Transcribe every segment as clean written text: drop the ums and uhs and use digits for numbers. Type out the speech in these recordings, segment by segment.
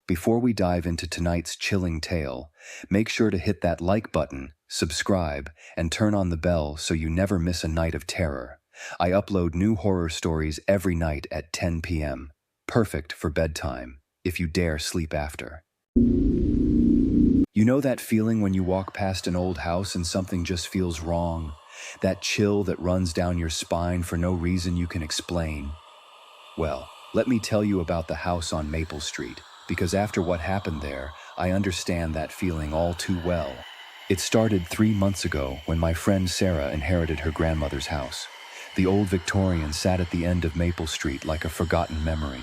Before we dive into tonight's chilling tale, make sure to hit that like button, subscribe, and turn on the bell so you never miss a night of terror. I upload new horror stories every night at 10 p.m. Perfect for bedtime, if you dare sleep after. You know that feeling when you walk past an old house and something just feels wrong? That chill that runs down your spine for no reason you can explain? Well, let me tell you about the house on Maple Street, because after what happened there, I understand that feeling all too well. It started 3 months ago when my friend Sarah inherited her grandmother's house. The old Victorian sat at the end of Maple Street like a forgotten memory,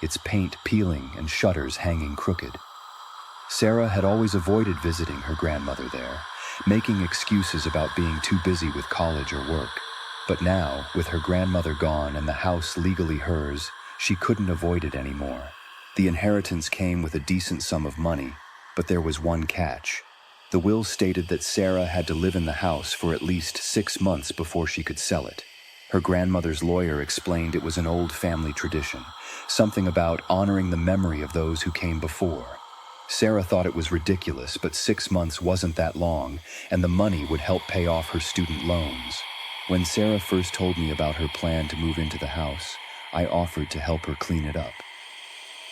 its paint peeling and shutters hanging crooked. Sarah had always avoided visiting her grandmother there, making excuses about being too busy with college or work. But now, with her grandmother gone and the house legally hers, she couldn't avoid it anymore. The inheritance came with a decent sum of money, but there was one catch. The will stated that Sarah had to live in the house for at least 6 months before she could sell it. Her grandmother's lawyer explained it was an old family tradition, something about honoring the memory of those who came before. Sarah thought it was ridiculous, but 6 months wasn't that long, and the money would help pay off her student loans. When Sarah first told me about her plan to move into the house, I offered to help her clean it up.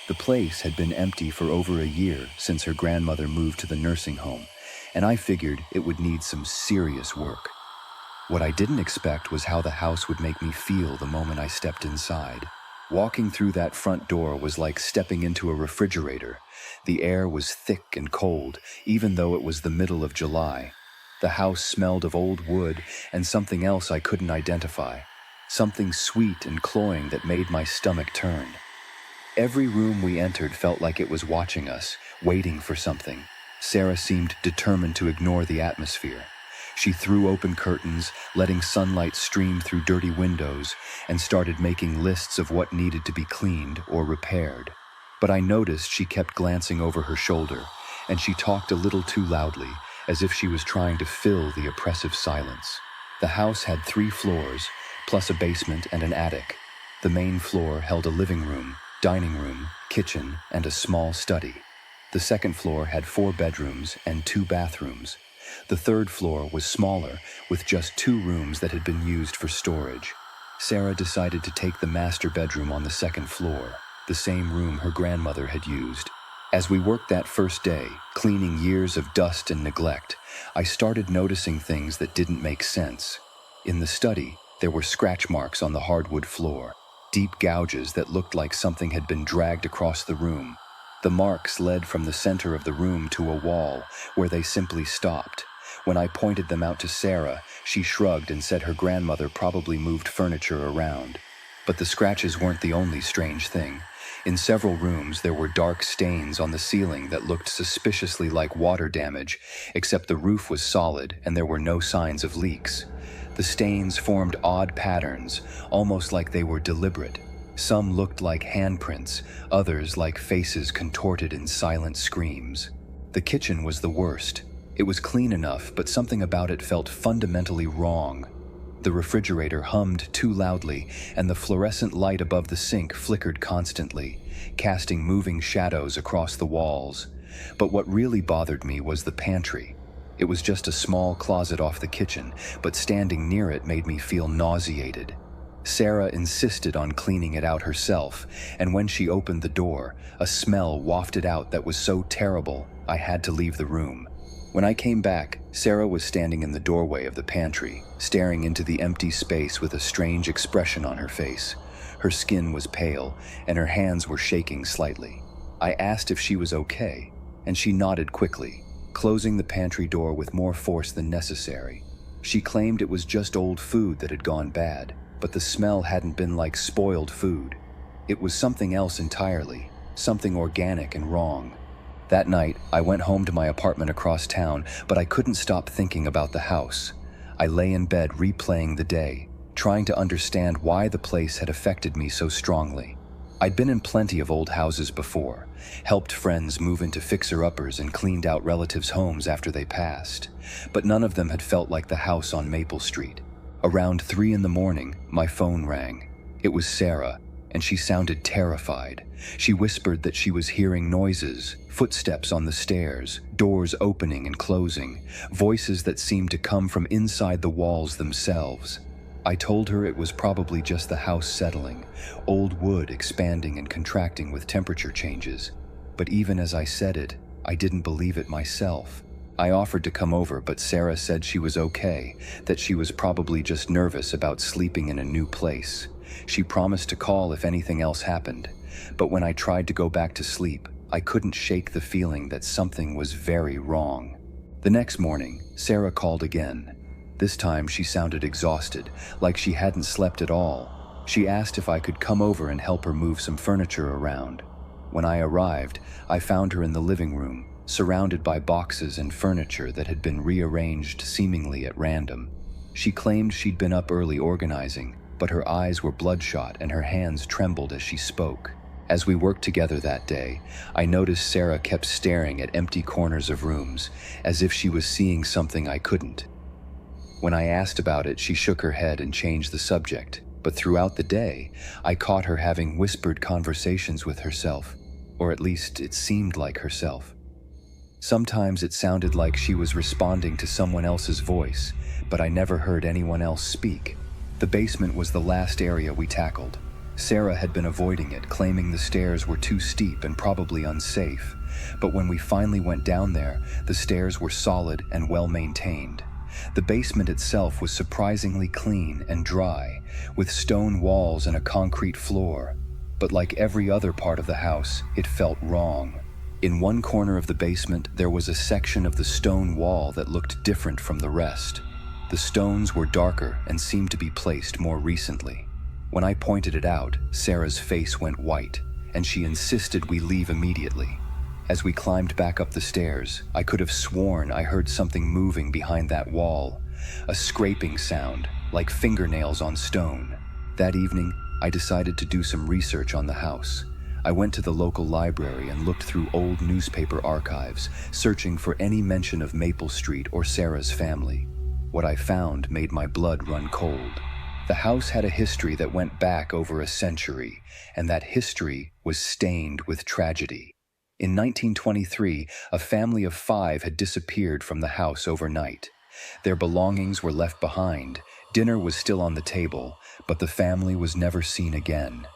The place had been empty for over a year since her grandmother moved to the nursing home, and I figured it would need some serious work. What I didn't expect was how the house would make me feel the moment I stepped inside. Walking through that front door was like stepping into a refrigerator. The air was thick and cold, even though it was the middle of July. The house smelled of old wood and something else I couldn't identify. Something sweet and cloying that made my stomach turn. Every room we entered felt like it was watching us, waiting for something. Sarah seemed determined to ignore the atmosphere. She threw open curtains, letting sunlight stream through dirty windows, and started making lists of what needed to be cleaned or repaired. But I noticed she kept glancing over her shoulder, and she talked a little too loudly, as if she was trying to fill the oppressive silence. The house had 3 floors, plus a basement and an attic. The main floor held a living room, dining room, kitchen, and a small study. The second floor had 4 bedrooms and 2 bathrooms. The third floor was smaller, with just 2 rooms that had been used for storage. Sarah decided to take the master bedroom on the second floor, the same room her grandmother had used. As we worked that first day, cleaning years of dust and neglect, I started noticing things that didn't make sense. In the study, there were scratch marks on the hardwood floor, deep gouges that looked like something had been dragged across the room. The marks led from the center of the room to a wall, where they simply stopped. When I pointed them out to Sarah, she shrugged and said her grandmother probably moved furniture around. But the scratches weren't the only strange thing. In several rooms, there were dark stains on the ceiling that looked suspiciously like water damage, except the roof was solid and there were no signs of leaks. The stains formed odd patterns, almost like they were deliberate. Some looked like handprints, others like faces contorted in silent screams. The kitchen was the worst. It was clean enough, but something about it felt fundamentally wrong. The refrigerator hummed too loudly, and the fluorescent light above the sink flickered constantly, casting moving shadows across the walls. But what really bothered me was the pantry. It was just a small closet off the kitchen, but standing near it made me feel nauseated. Sarah insisted on cleaning it out herself, and when she opened the door, a smell wafted out that was so terrible, I had to leave the room. When I came back, Sarah was standing in the doorway of the pantry, staring into the empty space with a strange expression on her face. Her skin was pale, and her hands were shaking slightly. I asked if she was okay, and she nodded quickly, closing the pantry door with more force than necessary. She claimed it was just old food that had gone bad, but the smell hadn't been like spoiled food. It was something else entirely, something organic and wrong. That night, I went home to my apartment across town, but I couldn't stop thinking about the house. I lay in bed replaying the day, trying to understand why the place had affected me so strongly. I'd been in plenty of old houses before, helped friends move into fixer-uppers and cleaned out relatives' homes after they passed, but none of them had felt like the house on Maple Street. Around 3 in the morning, my phone rang. It was Sarah. and she sounded terrified. She whispered that she was hearing noises, footsteps on the stairs, doors opening and closing, voices that seemed to come from inside the walls themselves. I told her it was probably just the house settling, old wood expanding and contracting with temperature changes. But even as I said it, I didn't believe it myself. I offered to come over, but Sarah said she was okay, that she was probably just nervous about sleeping in a new place. She promised to call if anything else happened, but when I tried to go back to sleep, I couldn't shake the feeling that something was very wrong. The next morning, Sarah called again. This time she sounded exhausted, like she hadn't slept at all. She asked if I could come over and help her move some furniture around. When I arrived, I found her in the living room, surrounded by boxes and furniture that had been rearranged seemingly at random. She claimed she'd been up early organizing, but her eyes were bloodshot and her hands trembled as she spoke. As we worked together that day, I noticed Sarah kept staring at empty corners of rooms, as if she was seeing something I couldn't. When I asked about it, she shook her head and changed the subject, but throughout the day, I caught her having whispered conversations with herself, or at least it seemed like herself. Sometimes it sounded like she was responding to someone else's voice, but I never heard anyone else speak. The basement was the last area we tackled. Sarah had been avoiding it, claiming the stairs were too steep and probably unsafe, but when we finally went down there, the stairs were solid and well maintained. The basement itself was surprisingly clean and dry, with stone walls and a concrete floor. But like every other part of the house, it felt wrong. In one corner of the basement, there was a section of the stone wall that looked different from the rest. The stones were darker and seemed to be placed more recently. When I pointed it out, Sarah's face went white, and she insisted we leave immediately. As we climbed back up the stairs, I could have sworn I heard something moving behind that wall, a scraping sound, like fingernails on stone. That evening, I decided to do some research on the house. I went to the local library and looked through old newspaper archives, searching for any mention of Maple Street or Sarah's family. What I found made my blood run cold. The house had a history that went back over a century, and that history was stained with tragedy. In 1923, a family of 5 had disappeared from the house overnight. Their belongings were left behind, dinner was still on the table, but the family was never seen again.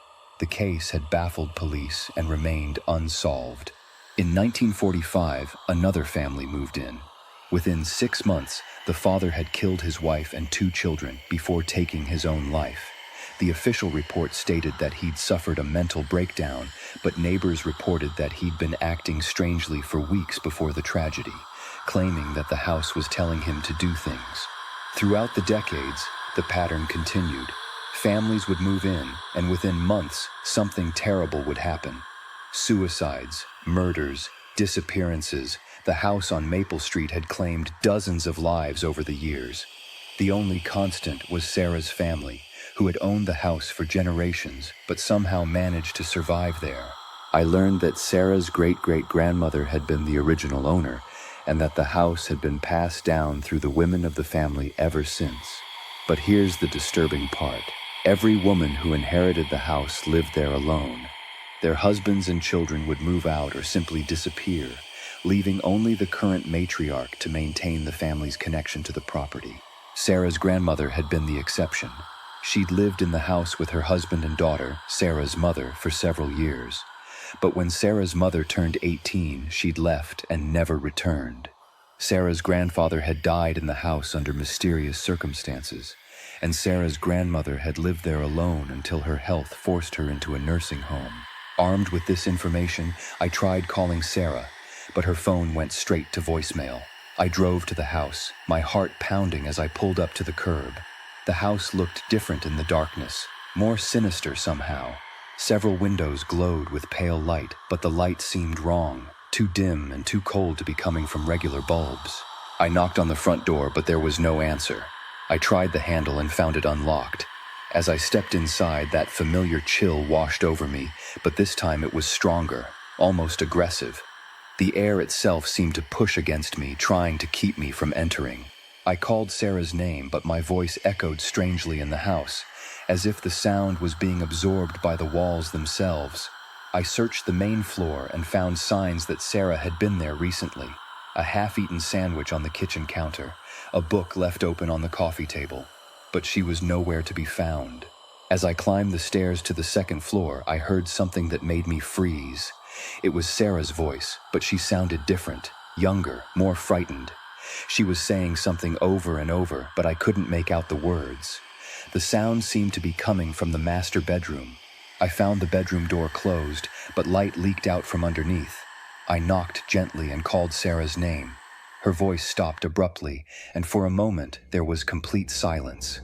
The case had baffled police and remained unsolved. In 1945, another family moved in. Within 6 months, the father had killed his wife and 2 children before taking his own life. The official report stated that he'd suffered a mental breakdown, but neighbors reported that he'd been acting strangely for weeks before the tragedy, claiming that the house was telling him to do things. Throughout the decades, the pattern continued. Families would move in, and within months, something terrible would happen. Suicides, murders, disappearances. The house on Maple Street had claimed dozens of lives over the years. The only constant was Sarah's family, who had owned the house for generations, but somehow managed to survive there. I learned that Sarah's great-great-grandmother had been the original owner, and that the house had been passed down through the women of the family ever since. But here's the disturbing part. Every woman who inherited the house lived there alone. Their husbands and children would move out or simply disappear, leaving only the current matriarch to maintain the family's connection to the property. Sarah's grandmother had been the exception. She'd lived in the house with her husband and daughter, Sarah's mother, for several years. But when Sarah's mother turned 18, she'd left and never returned. Sarah's grandfather had died in the house under mysterious circumstances, and Sarah's grandmother had lived there alone until her health forced her into a nursing home. Armed with this information, I tried calling Sarah, but her phone went straight to voicemail. I drove to the house, my heart pounding as I pulled up to the curb. The house looked different in the darkness, more sinister somehow. Several windows glowed with pale light, but the light seemed wrong, too dim and too cold to be coming from regular bulbs. I knocked on the front door, but there was no answer. I tried the handle and found it unlocked. As I stepped inside, that familiar chill washed over me, but this time it was stronger, almost aggressive. The air itself seemed to push against me, trying to keep me from entering. I called Sarah's name, but my voice echoed strangely in the house, as if the sound was being absorbed by the walls themselves. I searched the main floor and found signs that Sarah had been there recently. A half-eaten sandwich on the kitchen counter, a book left open on the coffee table. But she was nowhere to be found. As I climbed the stairs to the second floor, I heard something that made me freeze. It was Sarah's voice, but she sounded different, younger, more frightened. She was saying something over and over, but I couldn't make out the words. The sound seemed to be coming from the master bedroom. I found the bedroom door closed, but light leaked out from underneath. I knocked gently and called Sarah's name. Her voice stopped abruptly, and for a moment there was complete silence.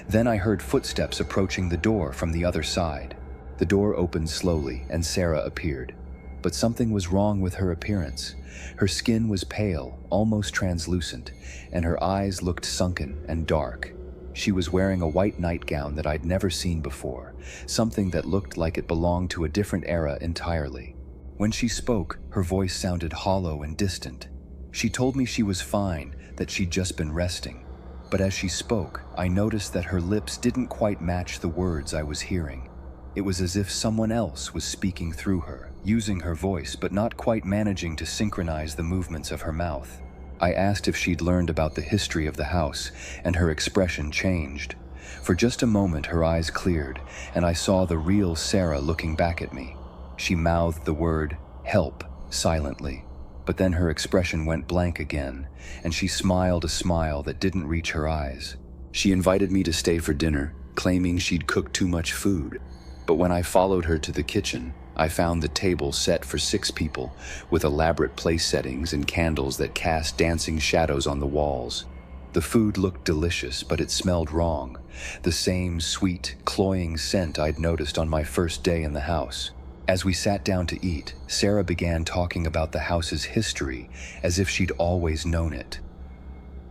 Then I heard footsteps approaching the door from the other side. The door opened slowly, and Sarah appeared. But something was wrong with her appearance. Her skin was pale, almost translucent, and her eyes looked sunken and dark. She was wearing a white nightgown that I'd never seen before, something that looked like it belonged to a different era entirely. When she spoke, her voice sounded hollow and distant. She told me she was fine, that she'd just been resting. But as she spoke, I noticed that her lips didn't quite match the words I was hearing. It was as if someone else was speaking through her, using her voice but not quite managing to synchronize the movements of her mouth. I asked if she'd learned about the history of the house, and her expression changed. For just a moment her eyes cleared, and I saw the real Sarah looking back at me. She mouthed the word, "help," silently. But then her expression went blank again, and she smiled a smile that didn't reach her eyes. She invited me to stay for dinner, claiming she'd cooked too much food. But when I followed her to the kitchen, I found the table set for 6 people, with elaborate place settings and candles that cast dancing shadows on the walls. The food looked delicious, but it smelled wrong. The same sweet, cloying scent I'd noticed on my first day in the house. As we sat down to eat, Sarah began talking about the house's history, as if she'd always known it.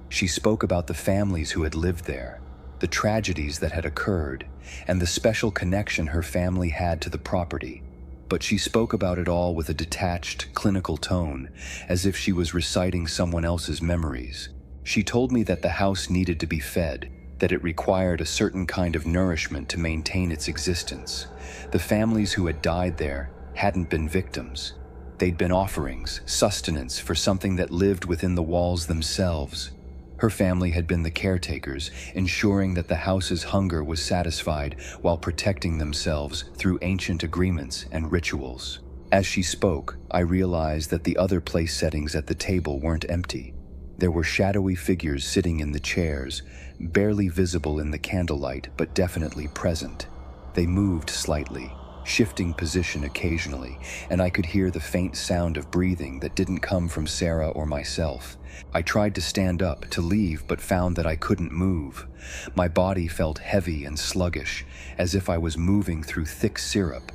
She spoke about the families who had lived there, the tragedies that had occurred, and the special connection her family had to the property. But she spoke about it all with a detached, clinical tone, as if she was reciting someone else's memories. She told me that the house needed to be fed, that it required a certain kind of nourishment to maintain its existence. The families who had died there hadn't been victims. They'd been offerings, sustenance for something that lived within the walls themselves. Her family had been the caretakers, ensuring that the house's hunger was satisfied while protecting themselves through ancient agreements and rituals. As she spoke, I realized that the other place settings at the table weren't empty. There were shadowy figures sitting in the chairs, barely visible in the candlelight, but definitely present. They moved slightly, shifting position occasionally, and I could hear the faint sound of breathing that didn't come from Sarah or myself. I tried to stand up, to leave, but found that I couldn't move. My body felt heavy and sluggish, as if I was moving through thick syrup.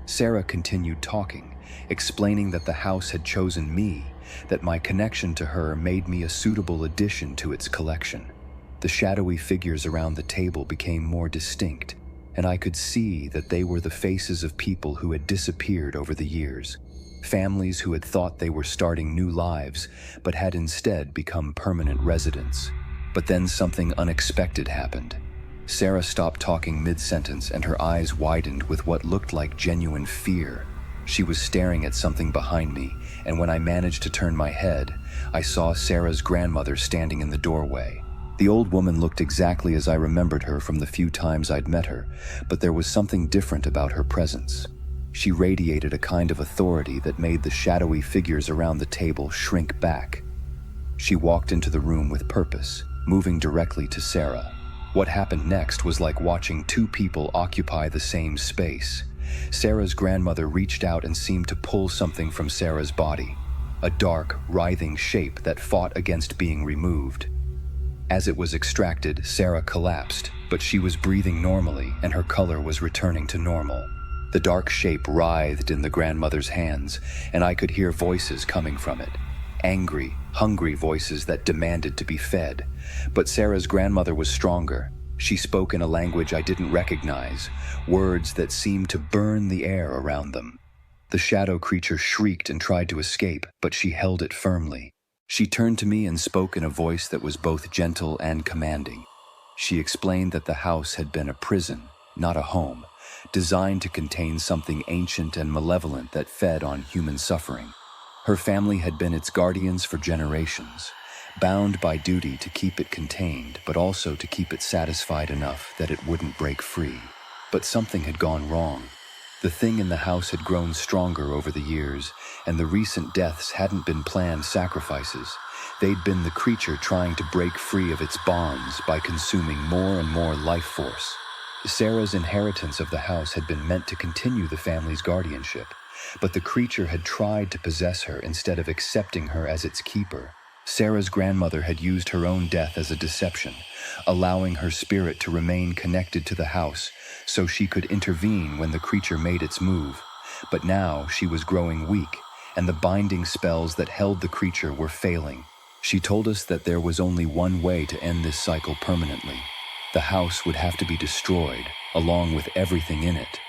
Sarah continued talking, explaining that the house had chosen me, that my connection to her made me a suitable addition to its collection. The shadowy figures around the table became more distinct, and I could see that they were the faces of people who had disappeared over the years. Families who had thought they were starting new lives, but had instead become permanent residents. But then something unexpected happened. Sarah stopped talking mid-sentence, and her eyes widened with what looked like genuine fear. She was staring at something behind me, and when I managed to turn my head, I saw Sarah's grandmother standing in the doorway. The old woman looked exactly as I remembered her from the few times I'd met her, but there was something different about her presence. She radiated a kind of authority that made the shadowy figures around the table shrink back. She walked into the room with purpose, moving directly to Sarah. What happened next was like watching 2 people occupy the same space. Sarah's grandmother reached out and seemed to pull something from Sarah's body, a dark, writhing shape that fought against being removed. As it was extracted, Sarah collapsed, but she was breathing normally and her color was returning to normal. The dark shape writhed in the grandmother's hands, and I could hear voices coming from it. Angry, hungry voices that demanded to be fed. But Sarah's grandmother was stronger. She spoke in a language I didn't recognize, words that seemed to burn the air around them. The shadow creature shrieked and tried to escape, but she held it firmly. She turned to me and spoke in a voice that was both gentle and commanding. She explained that the house had been a prison, not a home, designed to contain something ancient and malevolent that fed on human suffering. Her family had been its guardians for generations, bound by duty to keep it contained, but also to keep it satisfied enough that it wouldn't break free. But something had gone wrong. The thing in the house had grown stronger over the years, and the recent deaths hadn't been planned sacrifices. They'd been the creature trying to break free of its bonds by consuming more and more life force. Sarah's inheritance of the house had been meant to continue the family's guardianship, but the creature had tried to possess her instead of accepting her as its keeper. Sarah's grandmother had used her own death as a deception, allowing her spirit to remain connected to the house so she could intervene when the creature made its move. But now she was growing weak, and the binding spells that held the creature were failing. She told us that there was only one way to end this cycle permanently. The house would have to be destroyed, along with everything in it.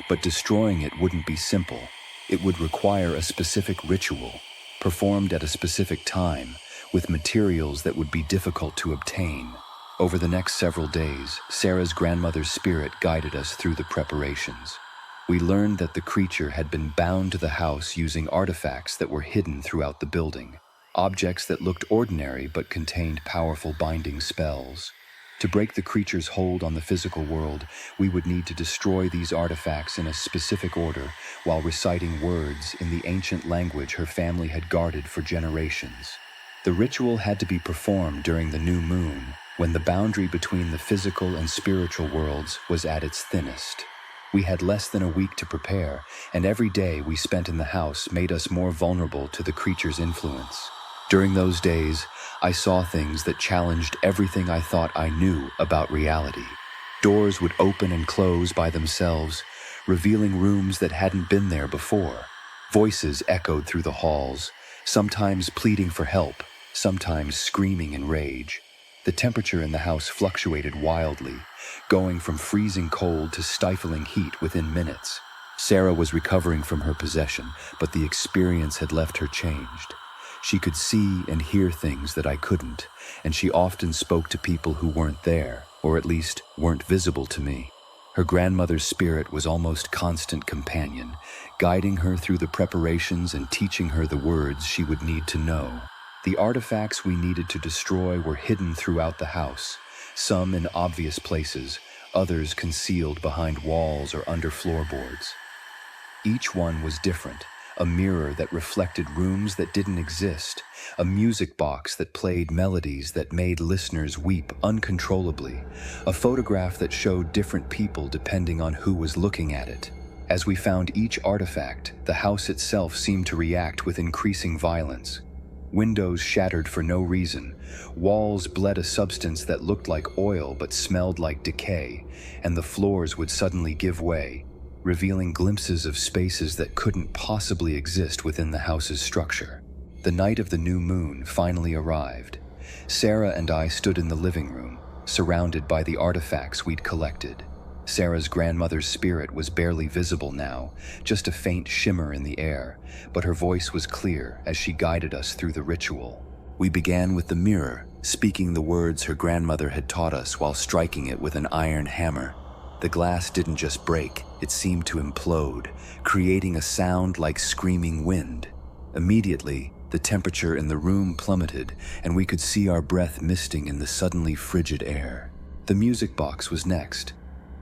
But destroying it wouldn't be simple. It would require a specific ritual, performed at a specific time, with materials that would be difficult to obtain. Over the next several days, Sarah's grandmother's spirit guided us through the preparations. We learned that the creature had been bound to the house using artifacts that were hidden throughout the building, objects that looked ordinary but contained powerful binding spells. To break the creature's hold on the physical world, we would need to destroy these artifacts in a specific order while reciting words in the ancient language her family had guarded for generations. The ritual had to be performed during the new moon, when the boundary between the physical and spiritual worlds was at its thinnest. We had less than a week to prepare, and every day we spent in the house made us more vulnerable to the creature's influence. During those days, I saw things that challenged everything I thought I knew about reality. Doors would open and close by themselves, revealing rooms that hadn't been there before. Voices echoed through the halls, sometimes pleading for help, sometimes screaming in rage. The temperature in the house fluctuated wildly, going from freezing cold to stifling heat within minutes. Sarah was recovering from her possession, but the experience had left her changed. She could see and hear things that I couldn't, and she often spoke to people who weren't there, or at least weren't visible to me. Her grandmother's spirit was almost constant companion, guiding her through the preparations and teaching her the words she would need to know. The artifacts we needed to destroy were hidden throughout the house, some in obvious places, others concealed behind walls or under floorboards. Each one was different. A mirror that reflected rooms that didn't exist, a music box that played melodies that made listeners weep uncontrollably, a photograph that showed different people depending on who was looking at it. As we found each artifact, the house itself seemed to react with increasing violence. Windows shattered for no reason, walls bled a substance that looked like oil but smelled like decay, and the floors would suddenly give way, revealing glimpses of spaces that couldn't possibly exist within the house's structure. The night of the new moon finally arrived. Sarah and I stood in the living room, surrounded by the artifacts we'd collected. Sarah's grandmother's spirit was barely visible now, just a faint shimmer in the air, but her voice was clear as she guided us through the ritual. We began with the mirror, speaking the words her grandmother had taught us while striking it with an iron hammer. The glass didn't just break, it seemed to implode, creating a sound like screaming wind. Immediately, the temperature in the room plummeted, and we could see our breath misting in the suddenly frigid air. The music box was next.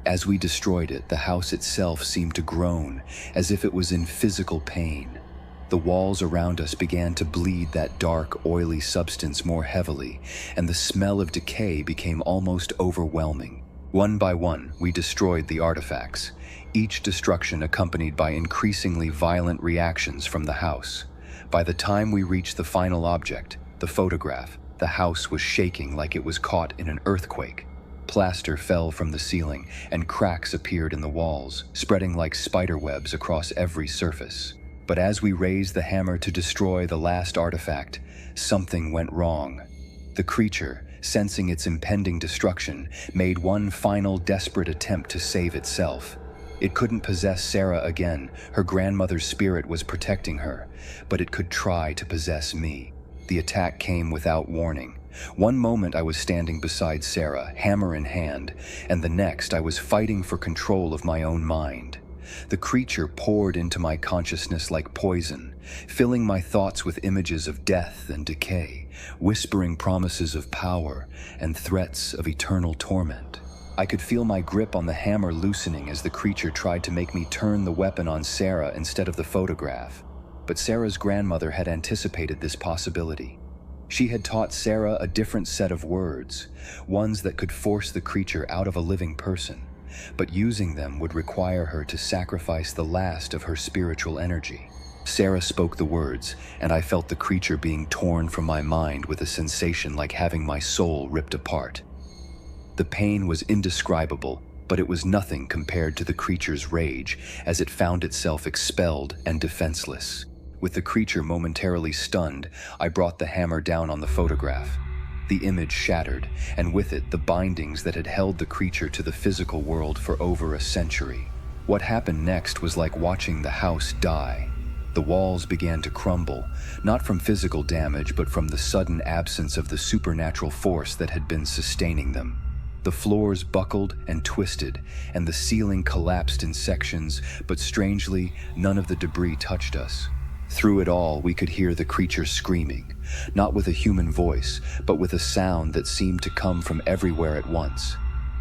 As we destroyed it, the house itself seemed to groan, as if it was in physical pain. The walls around us began to bleed that dark, oily substance more heavily, and the smell of decay became almost overwhelming. One by one, we destroyed the artifacts, each destruction accompanied by increasingly violent reactions from the house. By the time we reached the final object, the photograph, the house was shaking like it was caught in an earthquake. Plaster fell from the ceiling, and cracks appeared in the walls, spreading like spider webs across every surface. But as we raised the hammer to destroy the last artifact, something went wrong. The creature, sensing its impending destruction, made one final desperate attempt to save itself. It couldn't possess Sarah again, her grandmother's spirit was protecting her, but it could try to possess me. The attack came without warning, One moment I was standing beside Sarah, hammer in hand, and the next I was fighting for control of my own mind. The creature poured into my consciousness like poison, filling my thoughts with images of death and decay, whispering promises of power and threats of eternal torment. I could feel my grip on the hammer loosening as the creature tried to make me turn the weapon on Sarah instead of the photograph. But Sarah's grandmother had anticipated this possibility. She had taught Sarah a different set of words, ones that could force the creature out of a living person, but using them would require her to sacrifice the last of her spiritual energy. Sarah spoke the words, and I felt the creature being torn from my mind with a sensation like having my soul ripped apart. The pain was indescribable, but it was nothing compared to the creature's rage as it found itself expelled and defenseless. With the creature momentarily stunned, I brought the hammer down on the photograph. The image shattered, and with it the bindings that had held the creature to the physical world for over a century. What happened next was like watching the house die. The walls began to crumble, not from physical damage but from the sudden absence of the supernatural force that had been sustaining them. The floors buckled and twisted, and the ceiling collapsed in sections, but strangely, none of the debris touched us. Through it all, we could hear the creature screaming, not with a human voice, but with a sound that seemed to come from everywhere at once.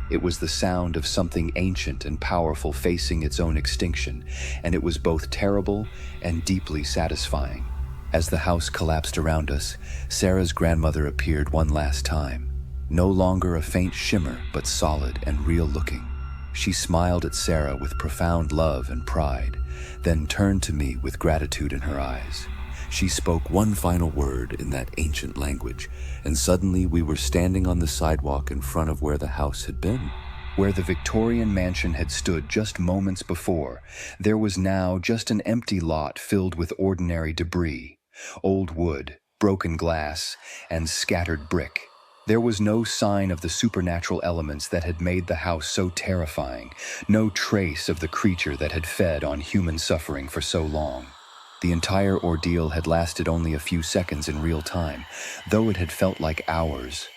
It was the sound of something ancient and powerful facing its own extinction, and it was both terrible and deeply satisfying. As the house collapsed around us, Sarah's grandmother appeared one last time. No longer a faint shimmer, but solid and real-looking. She smiled at Sarah with profound love and pride, then turned to me with gratitude in her eyes. She spoke one final word in that ancient language, and suddenly we were standing on the sidewalk in front of where the house had been. Where the Victorian mansion had stood just moments before, there was now just an empty lot filled with ordinary debris, old wood, broken glass, and scattered brick. There was no sign of the supernatural elements that had made the house so terrifying, no trace of the creature that had fed on human suffering for so long. The entire ordeal had lasted only a few seconds in real time, though it had felt like hours.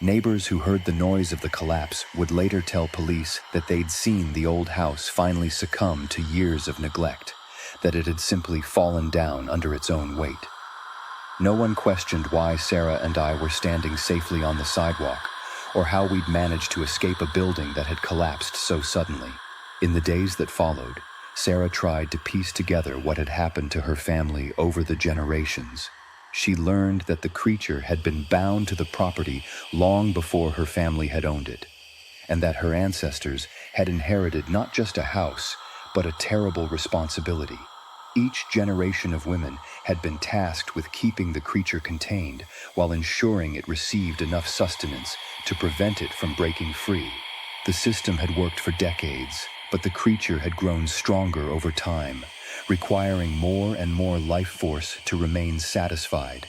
Neighbors who heard the noise of the collapse would later tell police that they'd seen the old house finally succumb to years of neglect, that it had simply fallen down under its own weight. No one questioned why Sarah and I were standing safely on the sidewalk, or how we'd managed to escape a building that had collapsed so suddenly. In the days that followed, Sarah tried to piece together what had happened to her family over the generations. She learned that the creature had been bound to the property long before her family had owned it, and that her ancestors had inherited not just a house, but a terrible responsibility. Each generation of women had been tasked with keeping the creature contained while ensuring it received enough sustenance to prevent it from breaking free. The system had worked for decades, but the creature had grown stronger over time, requiring more and more life force to remain satisfied.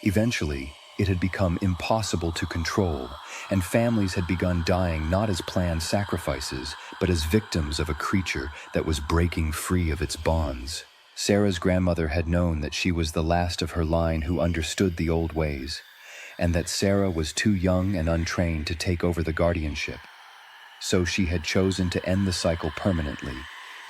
Eventually, it had become impossible to control, and families had begun dying not as planned sacrifices, but as victims of a creature that was breaking free of its bonds. Sarah's grandmother had known that she was the last of her line who understood the old ways, and that Sarah was too young and untrained to take over the guardianship. So she had chosen to end the cycle permanently,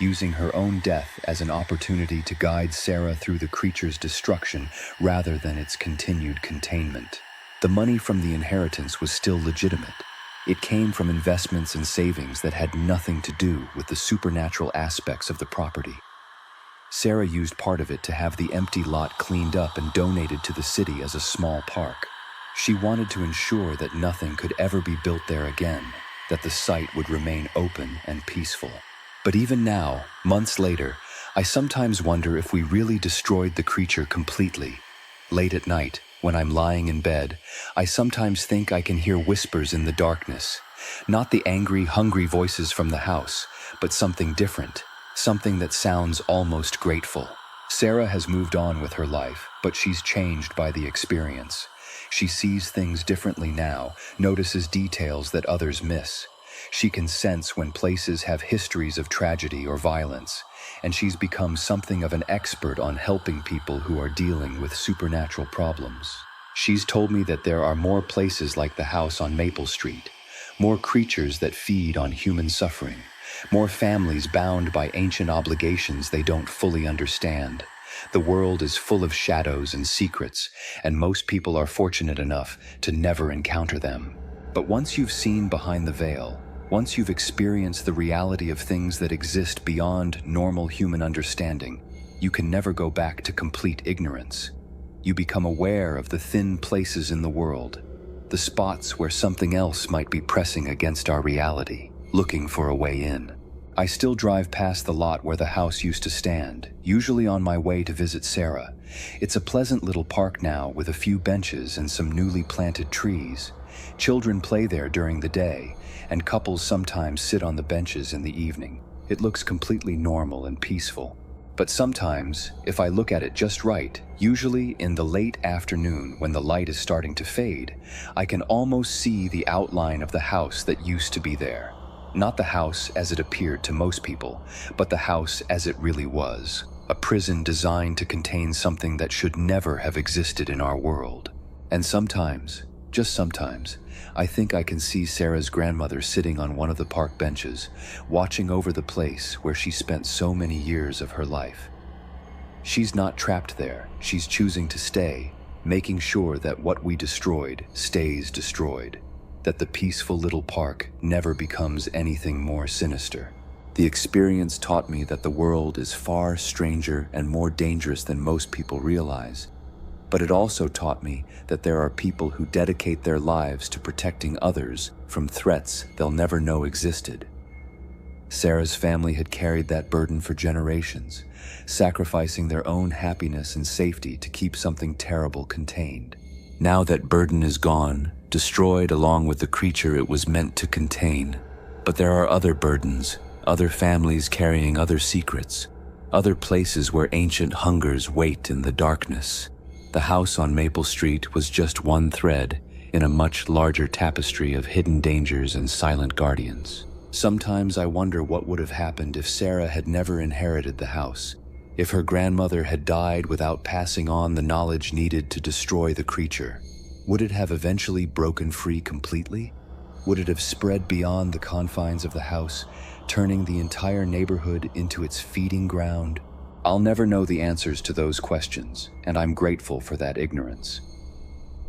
using her own death as an opportunity to guide Sarah through the creature's destruction rather than its continued containment. The money from the inheritance was still legitimate. It came from investments and savings that had nothing to do with the supernatural aspects of the property. Sarah used part of it to have the empty lot cleaned up and donated to the city as a small park. She wanted to ensure that nothing could ever be built there again, that the site would remain open and peaceful. But even now, months later, I sometimes wonder if we really destroyed the creature completely. Late at night, when I'm lying in bed, I sometimes think I can hear whispers in the darkness. Not the angry, hungry voices from the house, but something different, something that sounds almost grateful. Sarah has moved on with her life, but she's changed by the experience. She sees things differently now, notices details that others miss. She can sense when places have histories of tragedy or violence, and she's become something of an expert on helping people who are dealing with supernatural problems. She's told me that there are more places like the house on Maple Street, more creatures that feed on human suffering, more families bound by ancient obligations they don't fully understand. The world is full of shadows and secrets, and most people are fortunate enough to never encounter them. But once you've seen behind the veil, once you've experienced the reality of things that exist beyond normal human understanding, you can never go back to complete ignorance. You become aware of the thin places in the world, the spots where something else might be pressing against our reality, looking for a way in. I still drive past the lot where the house used to stand, usually on my way to visit Sarah. It's a pleasant little park now with a few benches and some newly planted trees. Children play there during the day, and couples sometimes sit on the benches in the evening. It looks completely normal and peaceful. But sometimes, if I look at it just right, usually in the late afternoon when the light is starting to fade, I can almost see the outline of the house that used to be there. Not the house as it appeared to most people, but the house as it really was. A prison designed to contain something that should never have existed in our world. And sometimes, just sometimes, I think I can see Sarah's grandmother sitting on one of the park benches, watching over the place where she spent so many years of her life. She's not trapped there, she's choosing to stay, making sure that what we destroyed stays destroyed, that the peaceful little park never becomes anything more sinister. The experience taught me that the world is far stranger and more dangerous than most people realize. But it also taught me that there are people who dedicate their lives to protecting others from threats they'll never know existed. Sarah's family had carried that burden for generations, sacrificing their own happiness and safety to keep something terrible contained. Now that burden is gone, destroyed along with the creature it was meant to contain. But there are other burdens, other families carrying other secrets, other places where ancient hungers wait in the darkness. The house on Maple Street was just one thread in a much larger tapestry of hidden dangers and silent guardians. Sometimes I wonder what would have happened if Sarah had never inherited the house, if her grandmother had died without passing on the knowledge needed to destroy the creature. Would it have eventually broken free completely? Would it have spread beyond the confines of the house, turning the entire neighborhood into its feeding ground? I'll never know the answers to those questions, and I'm grateful for that ignorance.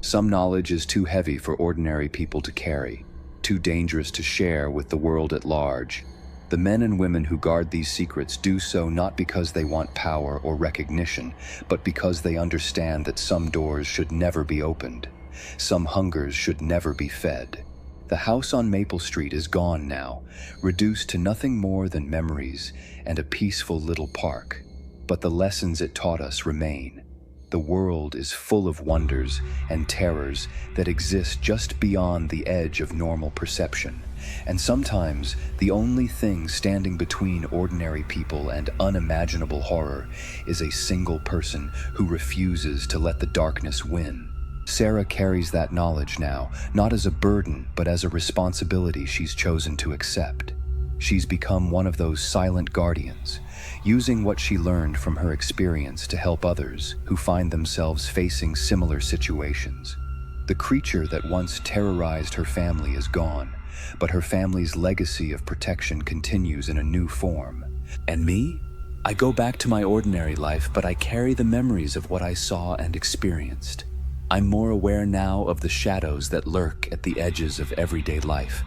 Some knowledge is too heavy for ordinary people to carry, too dangerous to share with the world at large. The men and women who guard these secrets do so not because they want power or recognition, but because they understand that some doors should never be opened. Some hungers should never be fed. The house on Maple Street is gone now, reduced to nothing more than memories and a peaceful little park. But the lessons it taught us remain. The world is full of wonders and terrors that exist just beyond the edge of normal perception. And sometimes the only thing standing between ordinary people and unimaginable horror is a single person who refuses to let the darkness win. Sarah carries that knowledge now, not as a burden, but as a responsibility she's chosen to accept. She's become one of those silent guardians, using what she learned from her experience to help others who find themselves facing similar situations. The creature that once terrorized her family is gone, but her family's legacy of protection continues in a new form. And me? I go back to my ordinary life, but I carry the memories of what I saw and experienced. I'm more aware now of the shadows that lurk at the edges of everyday life,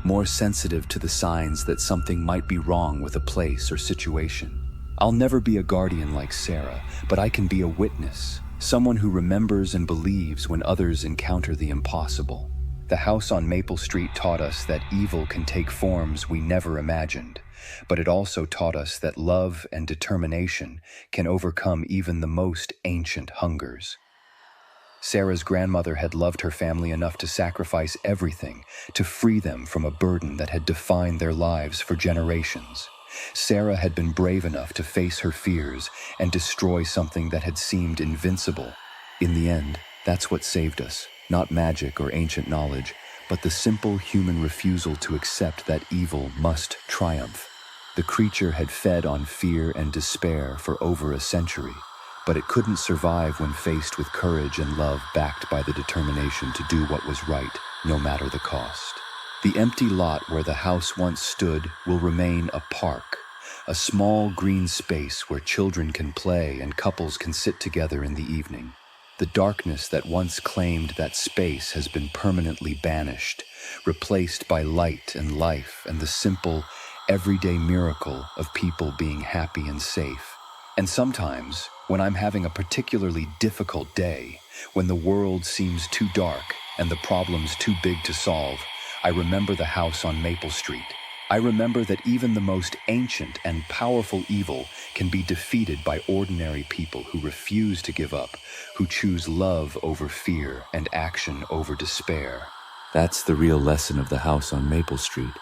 more sensitive to the signs that something might be wrong with a place or situation. I'll never be a guardian like Sarah, but I can be a witness, someone who remembers and believes when others encounter the impossible. The house on Maple Street taught us that evil can take forms we never imagined, but it also taught us that love and determination can overcome even the most ancient hungers. Sarah's grandmother had loved her family enough to sacrifice everything to free them from a burden that had defined their lives for generations. Sarah had been brave enough to face her fears and destroy something that had seemed invincible. In the end, that's what saved us, not magic or ancient knowledge, but the simple human refusal to accept that evil must triumph. The creature had fed on fear and despair for over a century, but it couldn't survive when faced with courage and love backed by the determination to do what was right, no matter the cost. The empty lot where the house once stood will remain a park, a small green space where children can play and couples can sit together in the evening. The darkness that once claimed that space has been permanently banished, replaced by light and life and the simple, everyday miracle of people being happy and safe. And sometimes, when I'm having a particularly difficult day, when the world seems too dark and the problems too big to solve, I remember the house on Maple Street. I remember that even the most ancient and powerful evil can be defeated by ordinary people who refuse to give up, who choose love over fear and action over despair. That's the real lesson of the house on Maple Street.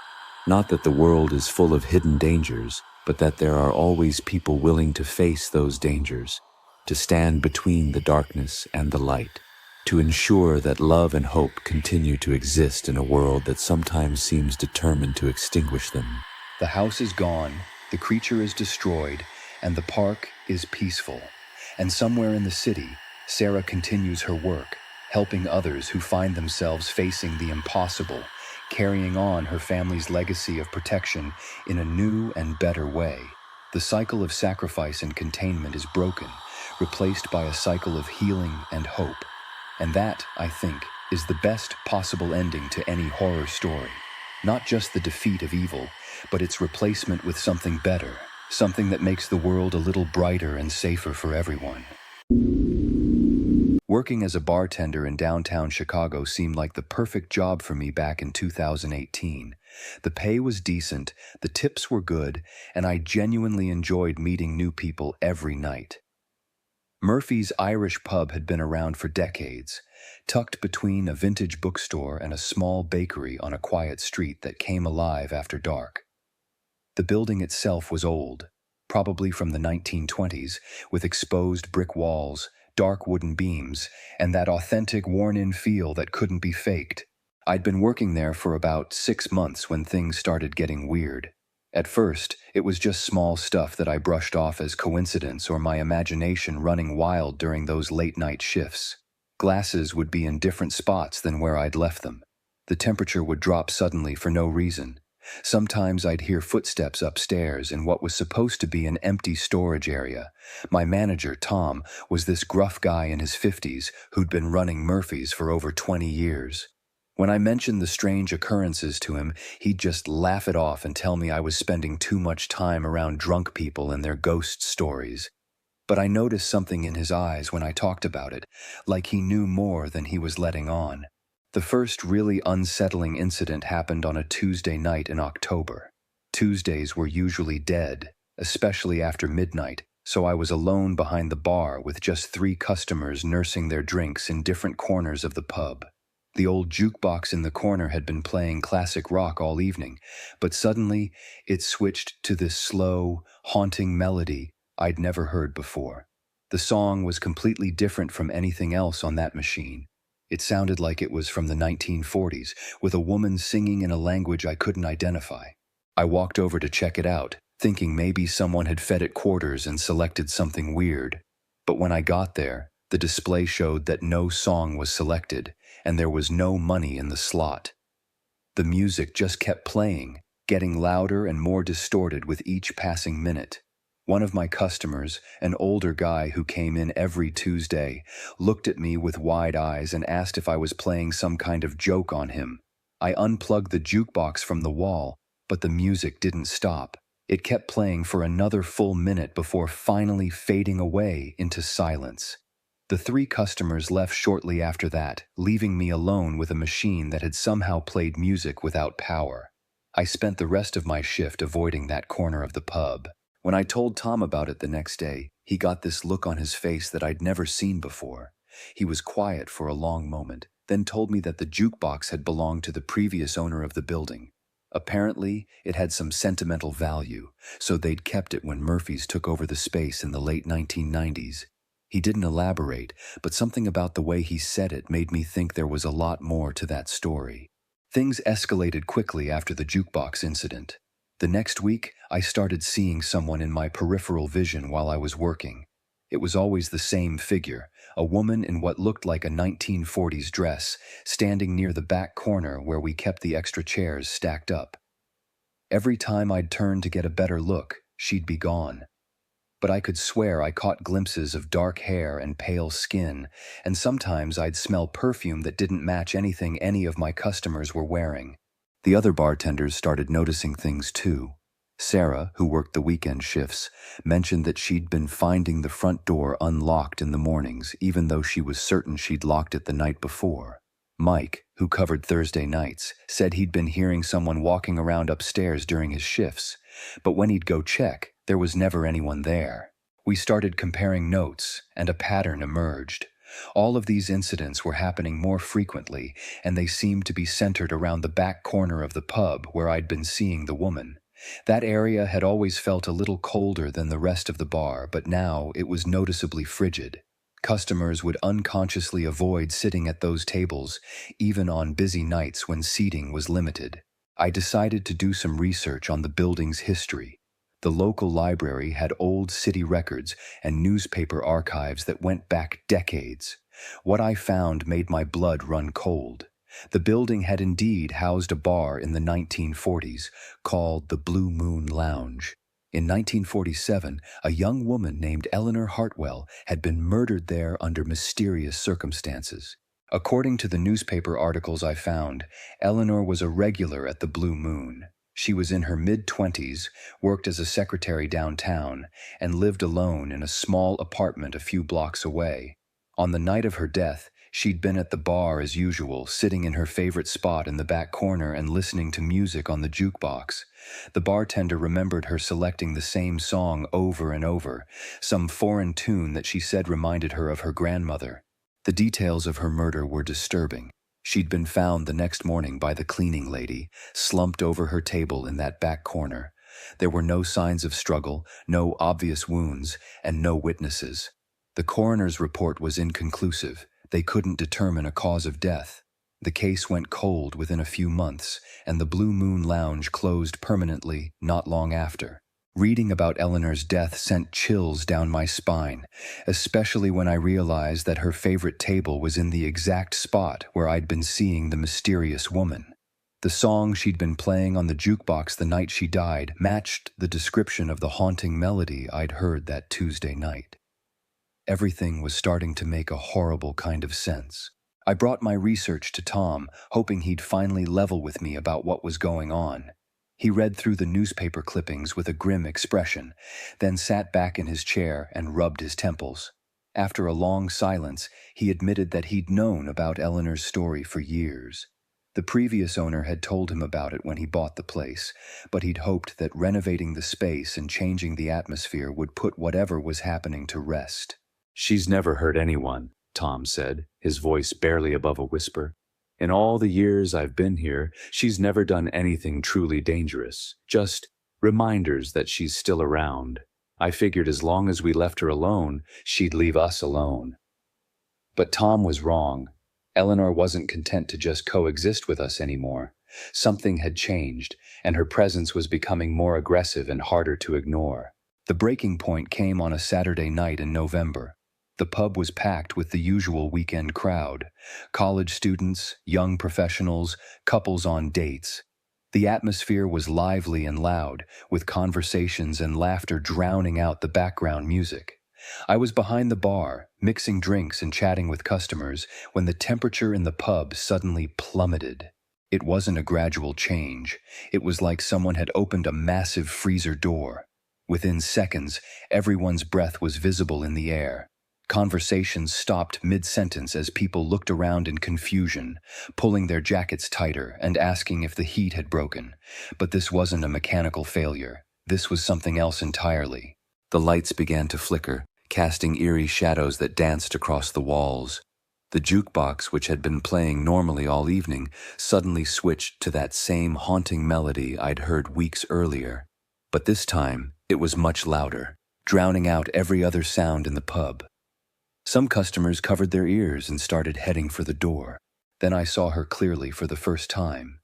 Not that the world is full of hidden dangers, but that there are always people willing to face those dangers, to stand between the darkness and the light, to ensure that love and hope continue to exist in a world that sometimes seems determined to extinguish them. The house is gone, the creature is destroyed, and the park is peaceful. And somewhere in the city, Sarah continues her work, helping others who find themselves facing the impossible, carrying on her family's legacy of protection in a new and better way. The cycle of sacrifice and containment is broken, replaced by a cycle of healing and hope. And that, I think, is the best possible ending to any horror story. Not just the defeat of evil, but its replacement with something better, something that makes the world a little brighter and safer for everyone. Working as a bartender in downtown Chicago seemed like the perfect job for me back in 2018. The pay was decent, the tips were good, and I genuinely enjoyed meeting new people every night. Murphy's Irish Pub had been around for decades, tucked between a vintage bookstore and a small bakery on a quiet street that came alive after dark. The building itself was old, probably from the 1920s, with exposed brick walls, dark wooden beams, and that authentic worn-in feel that couldn't be faked. I'd been working there for about 6 months when things started getting weird. At first, it was just small stuff that I brushed off as coincidence or my imagination running wild during those late-night shifts. Glasses would be in different spots than where I'd left them. The temperature would drop suddenly for no reason. Sometimes I'd hear footsteps upstairs in what was supposed to be an empty storage area. My manager, Tom, was this gruff guy in his 50s who'd been running Murphy's for over 20 years. When I mentioned the strange occurrences to him, he'd just laugh it off and tell me I was spending too much time around drunk people and their ghost stories. But I noticed something in his eyes when I talked about it, like he knew more than he was letting on. The first really unsettling incident happened on a Tuesday night in October. Tuesdays were usually dead, especially after midnight, so I was alone behind the bar with just 3 customers nursing their drinks in different corners of the pub. The old jukebox in the corner had been playing classic rock all evening, but suddenly it switched to this slow, haunting melody I'd never heard before. The song was completely different from anything else on that machine. It sounded like it was from the 1940s, with a woman singing in a language I couldn't identify. I walked over to check it out, thinking maybe someone had fed it quarters and selected something weird. But when I got there, the display showed that no song was selected, and there was no money in the slot. The music just kept playing, getting louder and more distorted with each passing minute. One of my customers, an older guy who came in every Tuesday, looked at me with wide eyes and asked if I was playing some kind of joke on him. I unplugged the jukebox from the wall, but the music didn't stop. It kept playing for another full minute before finally fading away into silence. The 3 customers left shortly after that, leaving me alone with a machine that had somehow played music without power. I spent the rest of my shift avoiding that corner of the pub. When I told Tom about it the next day, he got this look on his face that I'd never seen before. He was quiet for a long moment, then told me that the jukebox had belonged to the previous owner of the building. Apparently, it had some sentimental value, so they'd kept it when Murphy's took over the space in the late 1990s. He didn't elaborate, but something about the way he said it made me think there was a lot more to that story. Things escalated quickly after the jukebox incident. The next week, I started seeing someone in my peripheral vision while I was working. It was always the same figure, a woman in what looked like a 1940s dress, standing near the back corner where we kept the extra chairs stacked up. Every time I'd turn to get a better look, she'd be gone. But I could swear I caught glimpses of dark hair and pale skin, and sometimes I'd smell perfume that didn't match anything any of my customers were wearing. The other bartenders started noticing things too. Sarah, who worked the weekend shifts, mentioned that she'd been finding the front door unlocked in the mornings, even though she was certain she'd locked it the night before. Mike, who covered Thursday nights, said he'd been hearing someone walking around upstairs during his shifts, but when he'd go check, there was never anyone there. We started comparing notes, and a pattern emerged. All of these incidents were happening more frequently, and they seemed to be centered around the back corner of the pub where I'd been seeing the woman. That area had always felt a little colder than the rest of the bar, but now it was noticeably frigid. Customers would unconsciously avoid sitting at those tables, even on busy nights when seating was limited. I decided to do some research on the building's history. The local library had old city records and newspaper archives that went back decades. What I found made my blood run cold. The building had indeed housed a bar in the 1940s called the Blue Moon Lounge. In 1947, a young woman named Eleanor Hartwell had been murdered there under mysterious circumstances. According to the newspaper articles I found, Eleanor was a regular at the Blue Moon. She was in her mid-20s, worked as a secretary downtown, and lived alone in a small apartment a few blocks away. On the night of her death, she'd been at the bar as usual, sitting in her favorite spot in the back corner and listening to music on the jukebox. The bartender remembered her selecting the same song over and over, some foreign tune that she said reminded her of her grandmother. The details of her murder were disturbing. She'd been found the next morning by the cleaning lady, slumped over her table in that back corner. There were no signs of struggle, no obvious wounds, and no witnesses. The coroner's report was inconclusive. They couldn't determine a cause of death. The case went cold within a few months, and the Blue Moon Lounge closed permanently not long after. Reading about Eleanor's death sent chills down my spine, especially when I realized that her favorite table was in the exact spot where I'd been seeing the mysterious woman. The song she'd been playing on the jukebox the night she died matched the description of the haunting melody I'd heard that Tuesday night. Everything was starting to make a horrible kind of sense. I brought my research to Tom, hoping he'd finally level with me about what was going on. He read through the newspaper clippings with a grim expression, then sat back in his chair and rubbed his temples. After a long silence, he admitted that he'd known about Eleanor's story for years. The previous owner had told him about it when he bought the place, but he'd hoped that renovating the space and changing the atmosphere would put whatever was happening to rest. "She's never hurt anyone," Tom said, his voice barely above a whisper. "In all the years I've been here, she's never done anything truly dangerous. Just reminders that she's still around. I figured as long as we left her alone, she'd leave us alone." But Tom was wrong. Eleanor wasn't content to just coexist with us anymore. Something had changed, and her presence was becoming more aggressive and harder to ignore. The breaking point came on a Saturday night in November. The pub was packed with the usual weekend crowd: college students, young professionals, couples on dates. The atmosphere was lively and loud, with conversations and laughter drowning out the background music. I was behind the bar, mixing drinks and chatting with customers, when the temperature in the pub suddenly plummeted. It wasn't a gradual change. It was like someone had opened a massive freezer door. Within seconds, everyone's breath was visible in the air. Conversations stopped mid-sentence as people looked around in confusion, pulling their jackets tighter and asking if the heat had broken. But this wasn't a mechanical failure. This was something else entirely. The lights began to flicker, casting eerie shadows that danced across the walls. The jukebox, which had been playing normally all evening, suddenly switched to that same haunting melody I'd heard weeks earlier. But this time, it was much louder, drowning out every other sound in the pub. Some customers covered their ears and started heading for the door. Then I saw her clearly for the first time.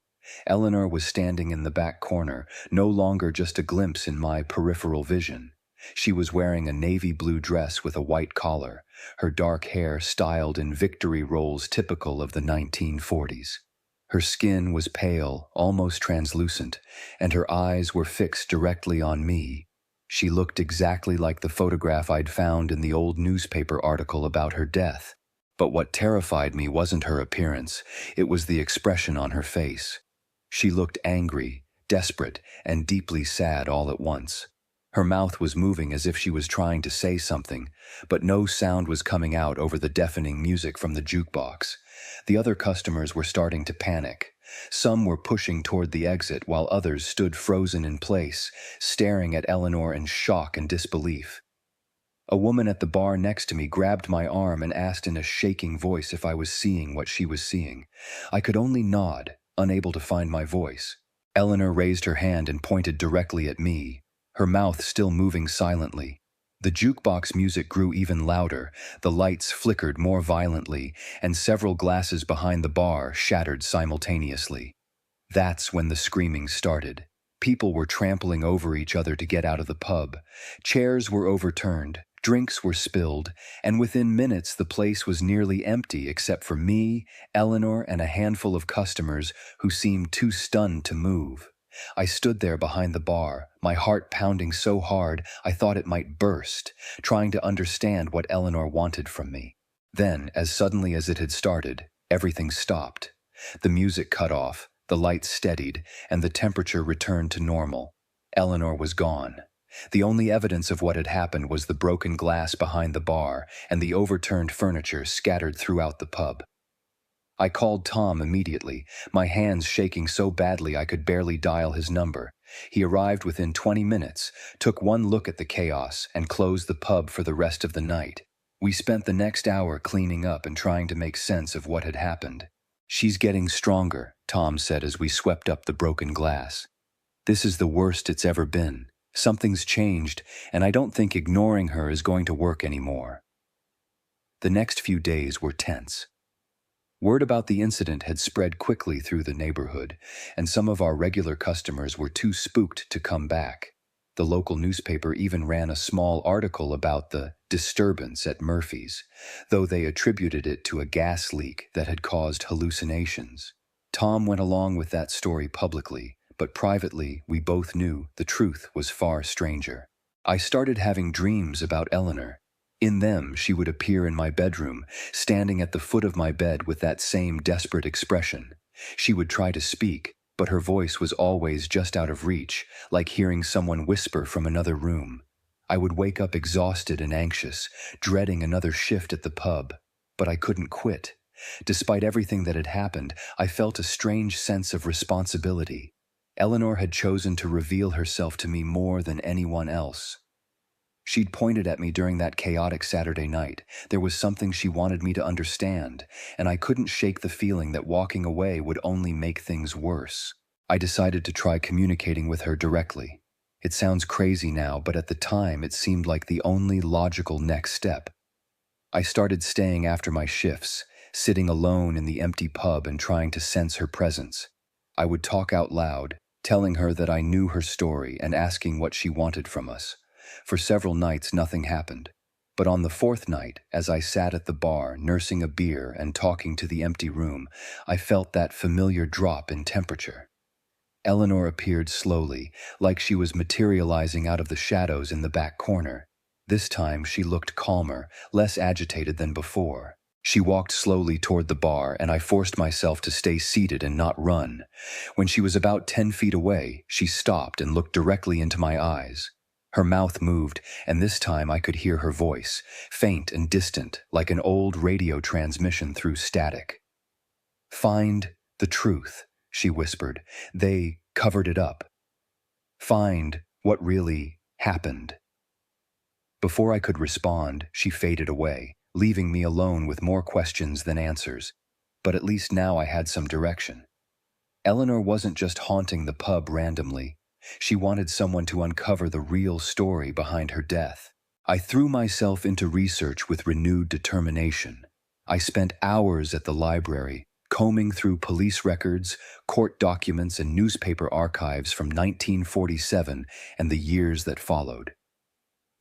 Eleanor was standing in the back corner, no longer just a glimpse in my peripheral vision. She was wearing a navy blue dress with a white collar, her dark hair styled in victory rolls typical of the 1940s. Her skin was pale, almost translucent, and her eyes were fixed directly on me. She looked exactly like the photograph I'd found in the old newspaper article about her death. But what terrified me wasn't her appearance, it was the expression on her face. She looked angry, desperate, and deeply sad all at once. Her mouth was moving as if she was trying to say something, but no sound was coming out over the deafening music from the jukebox. The other customers were starting to panic. Some were pushing toward the exit while others stood frozen in place, staring at Eleanor in shock and disbelief. A woman at the bar next to me grabbed my arm and asked in a shaking voice if I was seeing what she was seeing. I could only nod, unable to find my voice. Eleanor raised her hand and pointed directly at me, her mouth still moving silently. The jukebox music grew even louder, the lights flickered more violently, and several glasses behind the bar shattered simultaneously. That's when the screaming started. People were trampling over each other to get out of the pub. Chairs were overturned, drinks were spilled, and within minutes the place was nearly empty except for me, Eleanor, and a handful of customers who seemed too stunned to move. I stood there behind the bar, my heart pounding so hard I thought it might burst, trying to understand what Eleanor wanted from me. Then, as suddenly as it had started, everything stopped. The music cut off, the lights steadied, and the temperature returned to normal. Eleanor was gone. The only evidence of what had happened was the broken glass behind the bar and the overturned furniture scattered throughout the pub. I called Tom immediately, my hands shaking so badly I could barely dial his number. He arrived within 20 minutes, took one look at the chaos, and closed the pub for the rest of the night. We spent the next hour cleaning up and trying to make sense of what had happened. "She's getting stronger," Tom said as we swept up the broken glass. "This is the worst it's ever been. Something's changed, and I don't think ignoring her is going to work anymore." The next few days were tense. Word about the incident had spread quickly through the neighborhood, and some of our regular customers were too spooked to come back. The local newspaper even ran a small article about the disturbance at Murphy's, though they attributed it to a gas leak that had caused hallucinations. Tom went along with that story publicly, but privately we both knew the truth was far stranger. I started having dreams about Eleanor. In them, she would appear in my bedroom, standing at the foot of my bed with that same desperate expression. She would try to speak, but her voice was always just out of reach, like hearing someone whisper from another room. I would wake up exhausted and anxious, dreading another shift at the pub, but I couldn't quit. Despite everything that had happened, I felt a strange sense of responsibility. Eleanor had chosen to reveal herself to me more than anyone else. She'd pointed at me during that chaotic Saturday night. There was something she wanted me to understand, and I couldn't shake the feeling that walking away would only make things worse. I decided to try communicating with her directly. It sounds crazy now, but at the time it seemed like the only logical next step. I started staying after my shifts, sitting alone in the empty pub and trying to sense her presence. I would talk out loud, telling her that I knew her story and asking what she wanted from us. For several nights nothing happened, but on the fourth night, as I sat at the bar nursing a beer and talking to the empty room, I felt that familiar drop in temperature. Eleanor appeared slowly, like she was materializing out of the shadows in the back corner. This time she looked calmer, less agitated than before. She walked slowly toward the bar, and I forced myself to stay seated and not run. When she was about 10 feet away, she stopped and looked directly into my eyes. Her mouth moved, and this time I could hear her voice, faint and distant, like an old radio transmission through static. "Find the truth," she whispered. "They covered it up. Find what really happened." Before I could respond, she faded away, leaving me alone with more questions than answers. But at least now I had some direction. Eleanor wasn't just haunting the pub randomly. She wanted someone to uncover the real story behind her death. I threw myself into research with renewed determination. I spent hours at the library, combing through police records, court documents, and newspaper archives from 1947 and the years that followed.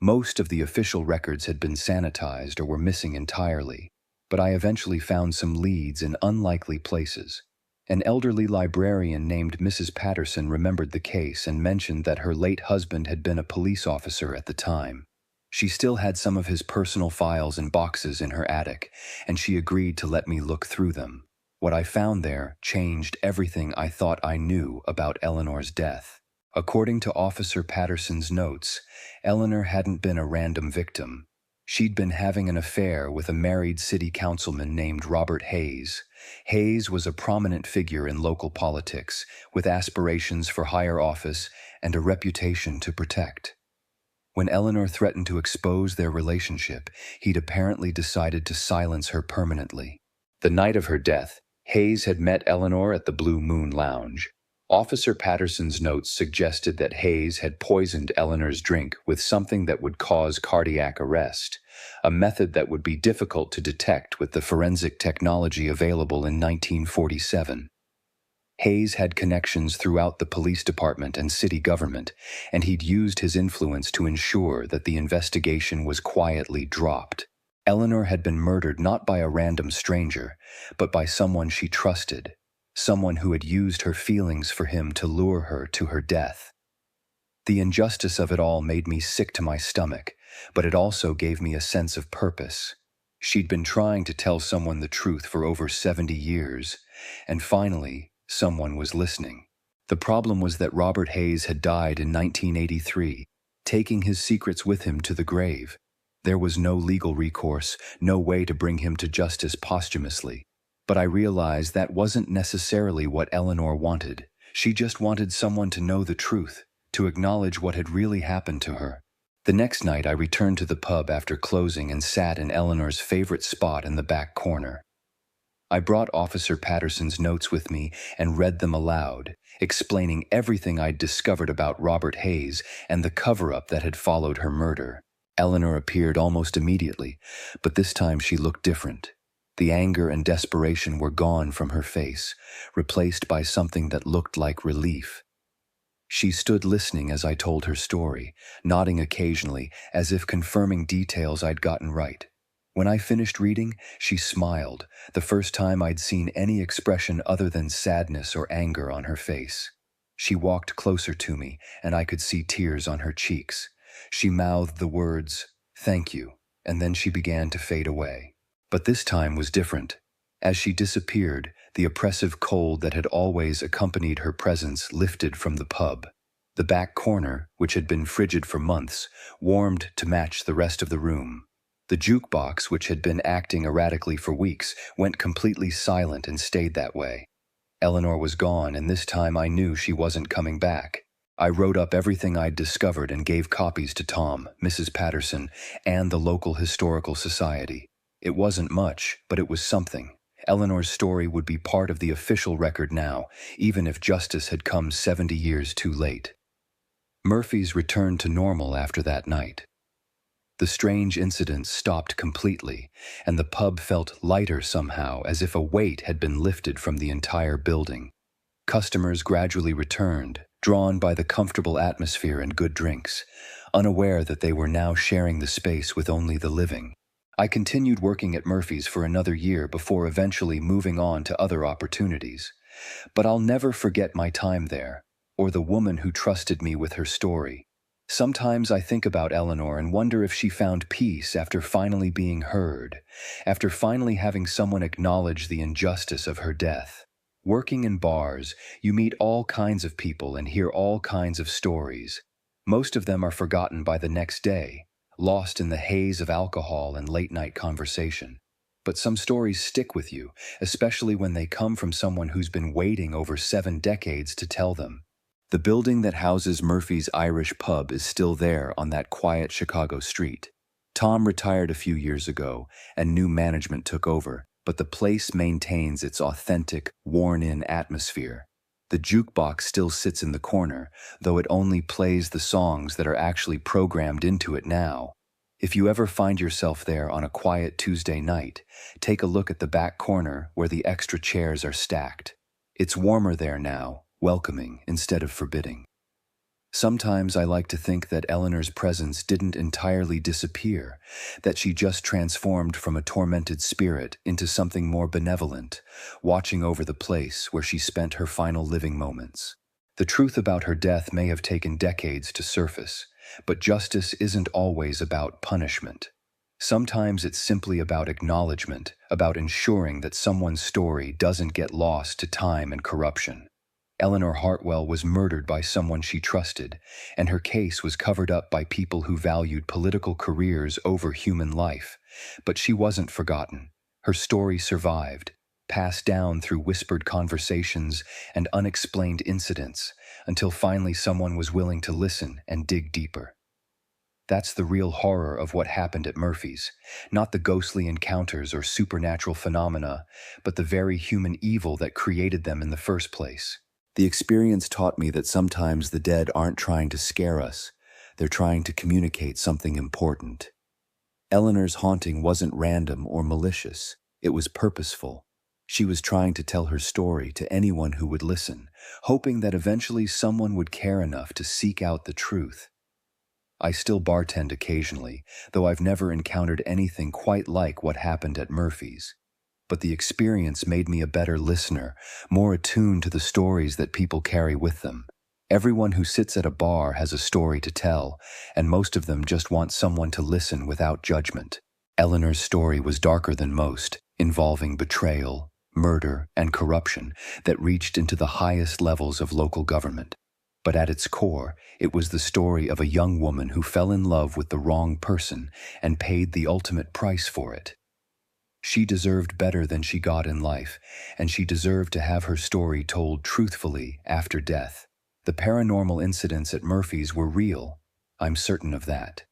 Most of the official records had been sanitized or were missing entirely, but I eventually found some leads in unlikely places. An elderly librarian named Mrs. Patterson remembered the case and mentioned that her late husband had been a police officer at the time. She still had some of his personal files and boxes in her attic, and she agreed to let me look through them. What I found there changed everything I thought I knew about Eleanor's death. According to Officer Patterson's notes, Eleanor hadn't been a random victim. She'd been having an affair with a married city councilman named Robert Hayes. Hayes was a prominent figure in local politics, with aspirations for higher office and a reputation to protect. When Eleanor threatened to expose their relationship, he'd apparently decided to silence her permanently. The night of her death, Hayes had met Eleanor at the Blue Moon Lounge. Officer Patterson's notes suggested that Hayes had poisoned Eleanor's drink with something that would cause cardiac arrest, a method that would be difficult to detect with the forensic technology available in 1947. Hayes had connections throughout the police department and city government, and he'd used his influence to ensure that the investigation was quietly dropped. Eleanor had been murdered not by a random stranger, but by someone she trusted, someone who had used her feelings for him to lure her to her death. The injustice of it all made me sick to my stomach, but it also gave me a sense of purpose. She'd been trying to tell someone the truth for over 70 years, and finally, someone was listening. The problem was that Robert Hayes had died in 1983, taking his secrets with him to the grave. There was no legal recourse, no way to bring him to justice posthumously. But I realized that wasn't necessarily what Eleanor wanted. She just wanted someone to know the truth, to acknowledge what had really happened to her. The next night I returned to the pub after closing and sat in Eleanor's favorite spot in the back corner. I brought Officer Patterson's notes with me and read them aloud, explaining everything I'd discovered about Robert Hayes and the cover-up that had followed her murder. Eleanor appeared almost immediately, but this time she looked different. The anger and desperation were gone from her face, replaced by something that looked like relief. She stood listening as I told her story, nodding occasionally as if confirming details I'd gotten right. When I finished reading, she smiled, the first time I'd seen any expression other than sadness or anger on her face. She walked closer to me, and I could see tears on her cheeks. She mouthed the words, "Thank you," and then she began to fade away. But this time was different. As she disappeared, the oppressive cold that had always accompanied her presence lifted from the pub. The back corner, which had been frigid for months, warmed to match the rest of the room. The jukebox, which had been acting erratically for weeks, went completely silent and stayed that way. Eleanor was gone, and this time I knew she wasn't coming back. I wrote up everything I'd discovered and gave copies to Tom, Mrs. Patterson, and the local historical society. It wasn't much, but it was something. Eleanor's story would be part of the official record now, even if justice had come 70 years too late. Murphy's returned to normal after that night. The strange incidents stopped completely, and the pub felt lighter somehow, as if a weight had been lifted from the entire building. Customers gradually returned, drawn by the comfortable atmosphere and good drinks, unaware that they were now sharing the space with only the living. I continued working at Murphy's for another year before eventually moving on to other opportunities. But I'll never forget my time there, or the woman who trusted me with her story. Sometimes I think about Eleanor and wonder if she found peace after finally being heard, after finally having someone acknowledge the injustice of her death. Working in bars, you meet all kinds of people and hear all kinds of stories. Most of them are forgotten by the next day, lost in the haze of alcohol and late-night conversation. But some stories stick with you, especially when they come from someone who's been waiting over 7 decades to tell them. The building that houses Murphy's Irish pub is still there on that quiet Chicago street. Tom retired a few years ago, and new management took over, but the place maintains its authentic, worn-in atmosphere. The jukebox still sits in the corner, though it only plays the songs that are actually programmed into it now. If you ever find yourself there on a quiet Tuesday night, take a look at the back corner where the extra chairs are stacked. It's warmer there now, welcoming instead of forbidding. Sometimes I like to think that Eleanor's presence didn't entirely disappear, that she just transformed from a tormented spirit into something more benevolent, watching over the place where she spent her final living moments. The truth about her death may have taken decades to surface, but justice isn't always about punishment. Sometimes it's simply about acknowledgement, about ensuring that someone's story doesn't get lost to time and corruption. Eleanor Hartwell was murdered by someone she trusted, and her case was covered up by people who valued political careers over human life. But she wasn't forgotten. Her story survived, passed down through whispered conversations and unexplained incidents, until finally someone was willing to listen and dig deeper. That's the real horror of what happened at Murphy's, not the ghostly encounters or supernatural phenomena, but the very human evil that created them in the first place. The experience taught me that sometimes the dead aren't trying to scare us, they're trying to communicate something important. Eleanor's haunting wasn't random or malicious, it was purposeful. She was trying to tell her story to anyone who would listen, hoping that eventually someone would care enough to seek out the truth. I still bartend occasionally, though I've never encountered anything quite like what happened at Murphy's. But the experience made me a better listener, more attuned to the stories that people carry with them. Everyone who sits at a bar has a story to tell, and most of them just want someone to listen without judgment. Eleanor's story was darker than most, involving betrayal, murder, and corruption that reached into the highest levels of local government. But at its core, it was the story of a young woman who fell in love with the wrong person and paid the ultimate price for it. She deserved better than she got in life, and she deserved to have her story told truthfully after death. The paranormal incidents at Murphy's were real, I'm certain of that.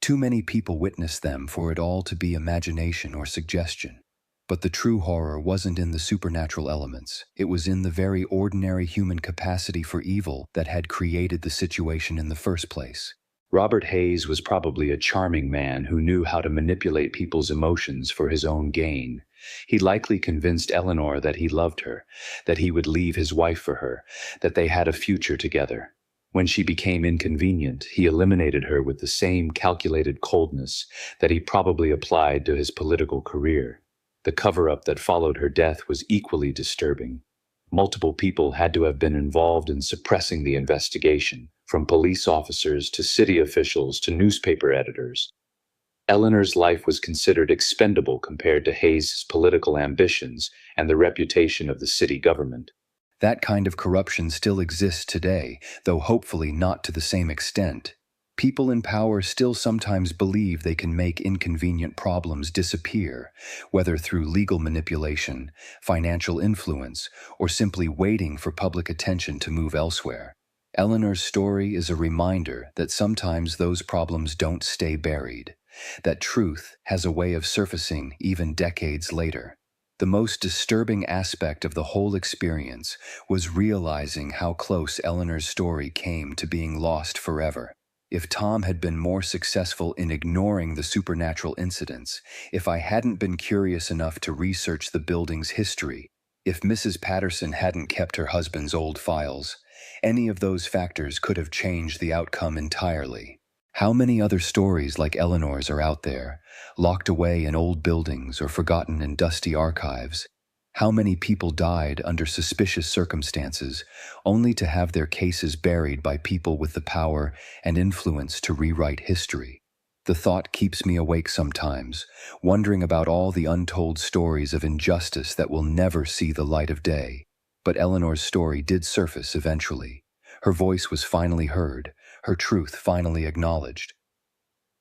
Too many people witnessed them for it all to be imagination or suggestion. But the true horror wasn't in the supernatural elements. It was in the very ordinary human capacity for evil that had created the situation in the first place. Robert Hayes was probably a charming man who knew how to manipulate people's emotions for his own gain. He likely convinced Eleanor that he loved her, that he would leave his wife for her, that they had a future together. When she became inconvenient, he eliminated her with the same calculated coldness that he probably applied to his political career. The cover-up that followed her death was equally disturbing. Multiple people had to have been involved in suppressing the investigation, from police officers to city officials to newspaper editors. Eleanor's life was considered expendable compared to Hayes' political ambitions and the reputation of the city government. That kind of corruption still exists today, though hopefully not to the same extent. People in power still sometimes believe they can make inconvenient problems disappear, whether through legal manipulation, financial influence, or simply waiting for public attention to move elsewhere. Eleanor's story is a reminder that sometimes those problems don't stay buried, that truth has a way of surfacing even decades later. The most disturbing aspect of the whole experience was realizing how close Eleanor's story came to being lost forever. If Tom had been more successful in ignoring the supernatural incidents, if I hadn't been curious enough to research the building's history, if Mrs. Patterson hadn't kept her husband's old files, any of those factors could have changed the outcome entirely. How many other stories like Eleanor's are out there, locked away in old buildings or forgotten in dusty archives? How many people died under suspicious circumstances, only to have their cases buried by people with the power and influence to rewrite history? The thought keeps me awake sometimes, wondering about all the untold stories of injustice that will never see the light of day. But Eleanor's story did surface eventually. Her voice was finally heard, her truth finally acknowledged.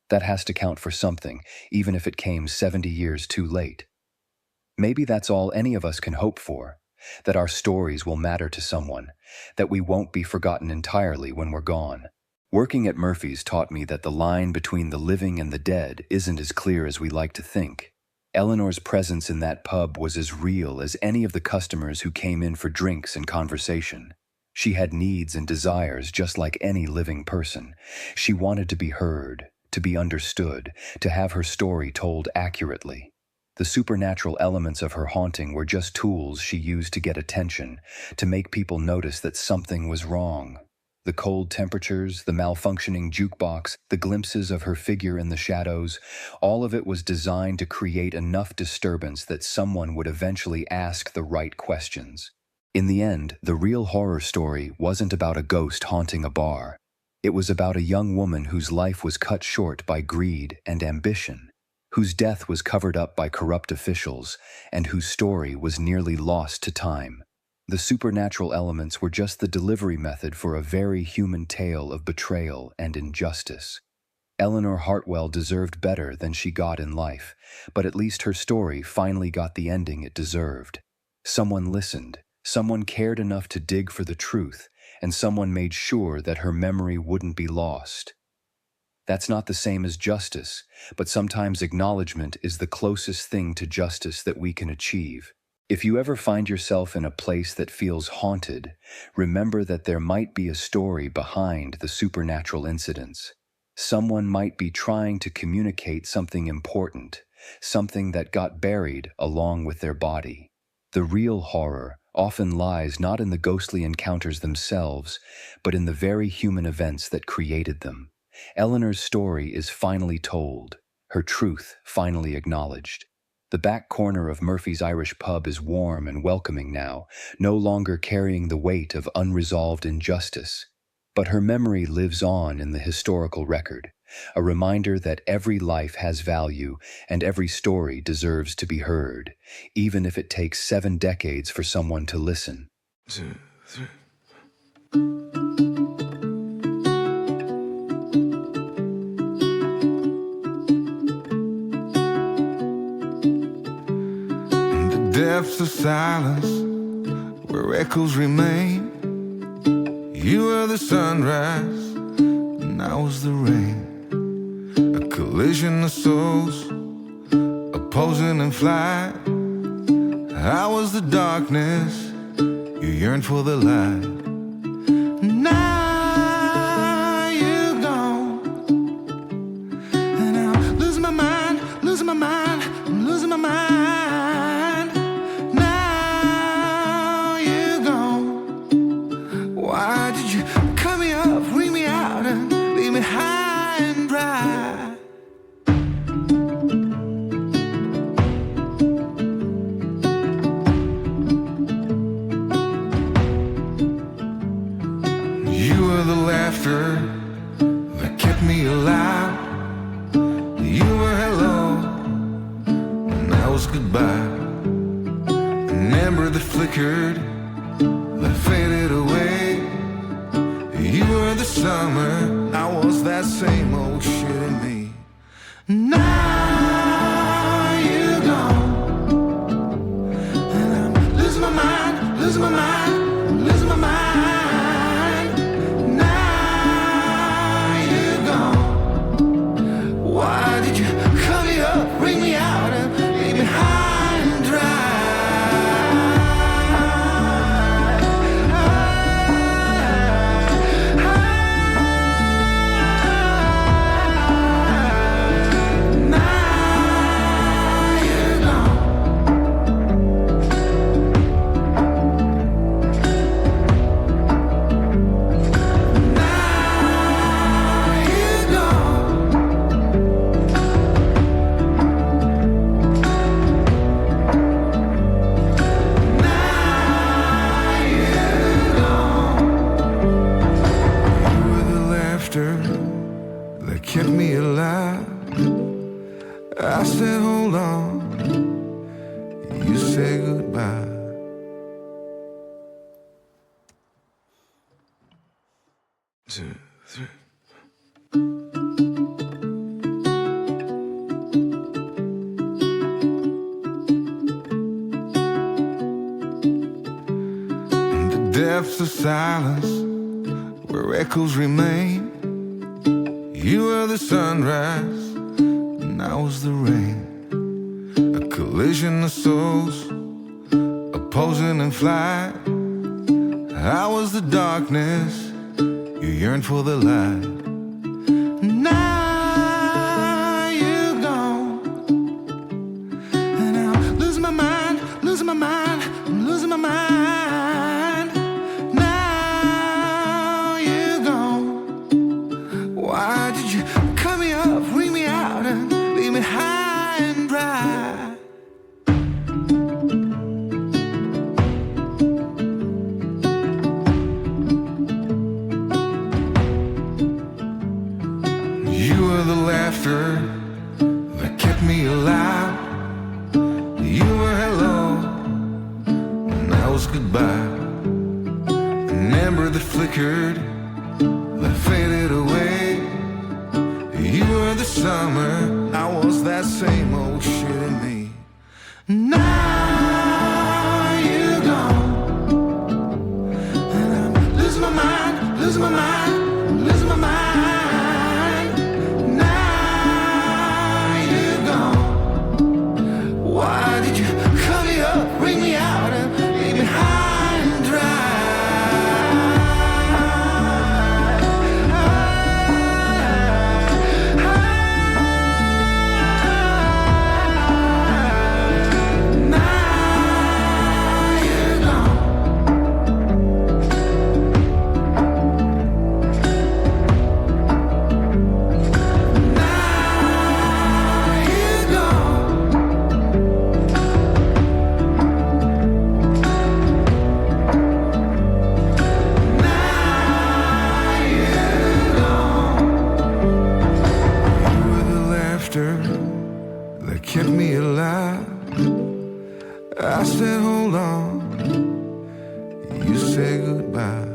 That has to count for something, even if it came 70 years too late. Maybe that's all any of us can hope for, that our stories will matter to someone, that we won't be forgotten entirely when we're gone. Working at Murphy's taught me that the line between the living and the dead isn't as clear as we like to think. Eleanor's presence in that pub was as real as any of the customers who came in for drinks and conversation. She had needs and desires just like any living person. She wanted to be heard, to be understood, to have her story told accurately. The supernatural elements of her haunting were just tools she used to get attention, to make people notice that something was wrong. The cold temperatures, the malfunctioning jukebox, the glimpses of her figure in the shadows, all of it was designed to create enough disturbance that someone would eventually ask the right questions. In the end, the real horror story wasn't about a ghost haunting a bar. It was about a young woman whose life was cut short by greed and ambition, whose death was covered up by corrupt officials, and whose story was nearly lost to time. The supernatural elements were just the delivery method for a very human tale of betrayal and injustice. Eleanor Hartwell deserved better than she got in life, but at least her story finally got the ending it deserved. Someone listened, someone cared enough to dig for the truth, and someone made sure that her memory wouldn't be lost. That's not the same as justice, but sometimes acknowledgement is the closest thing to justice that we can achieve. If you ever find yourself in a place that feels haunted, remember that there might be a story behind the supernatural incidents. Someone might be trying to communicate something important, something that got buried along with their body. The real horror often lies not in the ghostly encounters themselves, but in the very human events that created them. Eleanor's story is finally told, her truth finally acknowledged. The back corner of Murphy's Irish Pub is warm and welcoming now, no longer carrying the weight of unresolved injustice. But her memory lives on in the historical record, a reminder that every life has value and every story deserves to be heard, even if it takes 7 decades for someone to listen. 2, 3. Depths of silence, where echoes remain. You were the sunrise, and I was the rain. A collision of souls, opposing in flight. I was the darkness, you yearned for the light. Now you're gone, and I'm losing my mind, losing my mind, I'm losing my mind. Why did you cut me up, bring me out, and leave me high and dry? You were the laughter that kept me alive. You were hello, and I was goodbye. An ember that flickered, that faded away. You were the summer, I was that same old shit in me. Now you're gone, and I'm losing my mind, losing my mind, losing my mind. Now you're gone. Why did you cut me up, bring me out, and leave me high and dry? That kept me alive. I said hold on, you said goodbye. Two, three. In the depths of silence, where echoes remain. You were the sunrise, and I was the rain. A collision of souls, opposing in flight. I was the darkness, you yearned for the light. Now you're gone, and I'm losing my mind, losing my mind, I'm losing my mind. Now you're gone. Now you're gone, and I'm losing my mind, losing my mind, losing my mind. Now you're gone. Why did you cut me up, bring me out, and leave me high and dry? That kept me alive. I said, hold on. You said goodbye.